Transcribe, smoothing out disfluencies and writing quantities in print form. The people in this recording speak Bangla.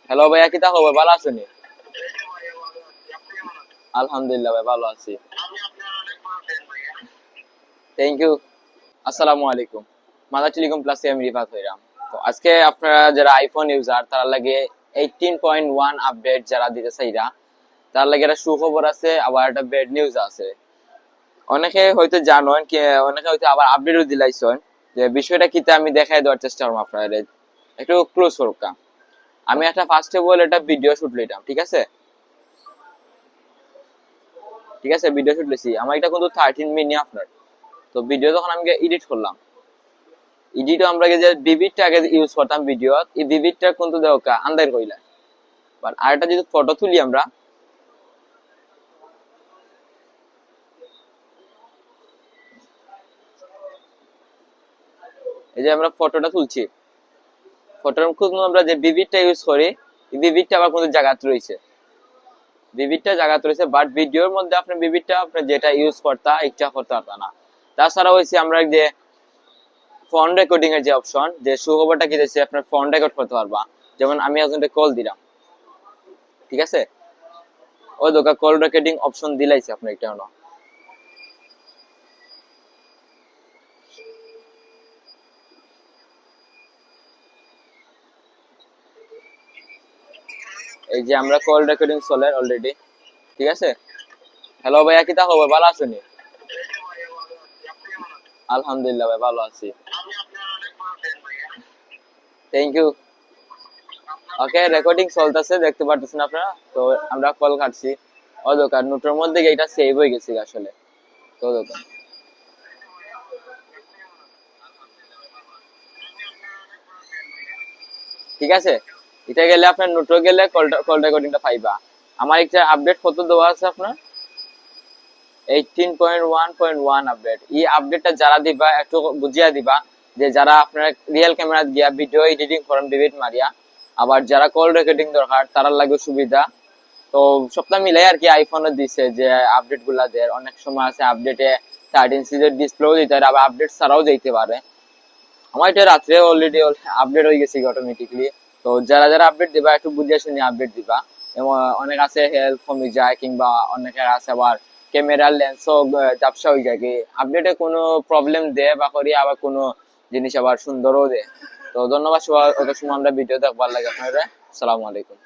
হ্যালো ভাইয়া, কি তা খবর? ভালো আছেন? আলহামদুলিল্লাহ ভাই, ভালো আছি। Thank you. আসসালামু আলাইকুম। মাদার টেলিকম প্লাসে আমি রিফাত হইরাম। তো আজকে আপনারা যারা আইফোন ইউজার তার লাগে 18.1 আপডেট যারা দিতে চাইরা তার লাগে একটা সুখবর আছে, আবার একটা ব্যাড নিউজ আছে। অনেকে হয়তো জানেন কি, অনেকে হয়তো আবার আপডেটও দিলাইছেন। যে বিষয়টা কিতে আমি দেখাই দেওয়ার চেষ্টা করবো আপনাদের, একটু ক্লোজ করুকা। আমি একটা ফার্স্ট অফ অল একটা ভিডিও শুট লইলাম, ঠিক আছে? ঠিক আছে, ভিডিও শুট লেছি। আমার এটা কিন্তু 13 মিনিট আপনার। তো ভিডিও যখন আমি এডিট করলাম, এডিটও আমরা যে বিবিটটা আগে ইউজ করতাম ভিডিও, এই বিবিটটা কিন্তু দেখা আন্দার কইলা। বাট আরেকটা যদি ফটো তুলি আমরা, এই যে আমরা ফটোটা তুলছি, ফটোর কিন্তু আমরা যে বিবিটটা ইউজ করি, এই বিবিটটা আবার কিন্তু জায়গাতে রয়েছে, বিবিটটা জায়গাতে রয়েছে। বাট ভিডিওর মধ্যে আপনি বিবিটটা আপনি যেটা ইউজ করতা এটা করতে পারতা না। তাছাড়া হয়েছে আমরা যে ফোন রেকর্ডিং এর যে অপশন, যে সুখবরটা কি দিয়েছে, আপনার ফোন রেকর্ড করতে পারবা। যেমন আমি একজনকে কল দিলাম, ঠিক আছে? ওই দোকা কল রেকর্ডিং অপশন দিলাইছে আপনার এটা না। এই যে আমরা কল রেকর্ডিং চলে অলরেডি, ঠিক আছে? হ্যালো ভাইয়া, কি তা খবর? ভালো আছেন? আলহামদুলিল্লাহ ভাই, ভালো আছি। Thank you. ওকে, রেকর্ডিং চলতেছে, দেখতে পারতেছেন আপনারা। তো আমরা কল কাটছি। ও দোকান নোটের মধ্যে এটা সেভ হয়ে গেছে আসলে। তো দোকান, ঠিক আছে? এটা গেলে আপনার নোটে গেলে কল রেকর্ডিংটা পাইবা। আমার একটা আপডেট কত দেওয়া আছে আপনার? 18.1.1 আপডেট। এই আপডেটটা যারা দিবা একটু বুঝিয়া দিবা, যে যারা আপনার রিয়েল ক্যামেরা গিয়া ভিডিও এডিটিং করেন বিবিট মারিয়া, আবার যারা কল রেকর্ডিং দরকার তারা লাগে সুবিধা। তো সবটা মিলাই আর কি আইফোনে দিছে যে আপডেট গুলা দেয়। অনেক সময় আছে আপডেটে 13 সিরিজের ডিসপ্লেও দিতে পারে, আবার আপডেট ছাড়াও যেতে পারে। আমার এটা রাত্রে অলরেডি আপডেট হয়ে গেছে অটোমেটিকলি। তো যারা যারা আপডেট দিবা একটু বুঝিয়ে শুনে আপডেট দিবা। এবং অনেক আছে হেলথ কমে যায়, কিংবা অনেকের আছে আবার ক্যামেরার লেন্সও ঝাপসা হয়ে যায়। কি আপডেটে কোনো প্রবলেম দেয় বা করি, আবার কোনো জিনিস আবার সুন্দরও দেয়। তো ধন্যবাদ সবাই, অত সময় আমরা ভিডিও দেখবার লাগে আপনারা। আসসালামু আলাইকুম।